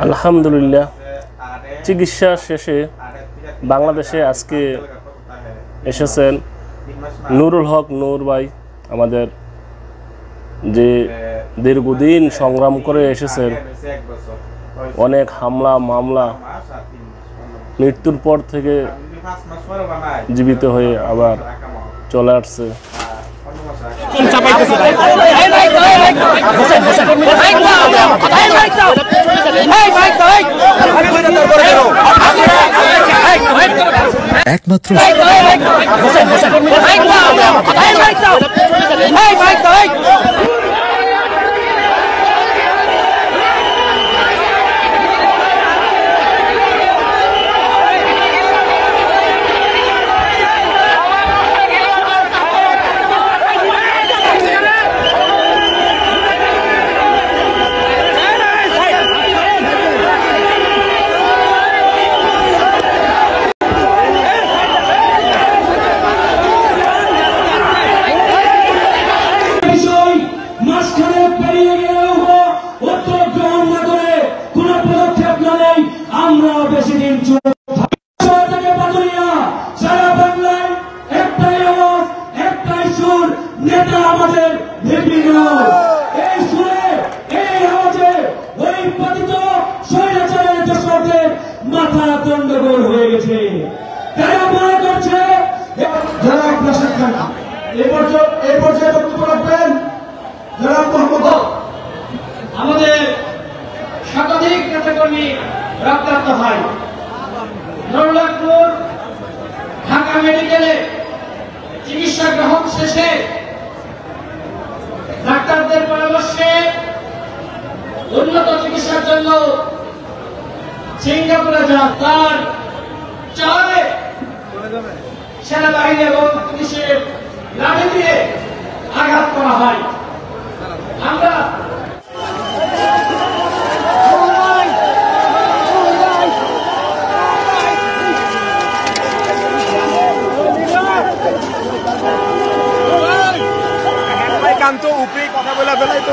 আলহামদুলিল্লাহ চিকিৎসা শেষে বাংলাদেশে আজকে এসেছেন নুরুল হক নূর ভাই, আমাদের যে দীর্ঘদিন সংগ্রাম করে এসেছেন, অনেক হামলা মামলা, মৃত্যুর পর থেকে জীবিত হয়ে আবার চলে আসছে। একমাত্র গন্ডগোল হয়ে গেছে। তারা মনে করছে যারা প্রশাসন খান এই পর্যায়ে বক্তব্য রাখবেন যারা মোহাম্মদ আমাদের শতাধিক নেতাকর্মী রক্তাক্ত হয়। নরলাখপুর ঢাকা মেডিকেলে চিকিৎসা গ্রহণ শেষে ডাক্তারদের পরামর্শে উন্নত চিকিৎসার জন্য সিঙ্গাপুরে যান। তার চালে সেনাবাহিনী এবং পুলিশের লাঠি দিয়ে আঘাত করা হয়। আমরা কান্ত উপরে কথা বলা ফেলাই তো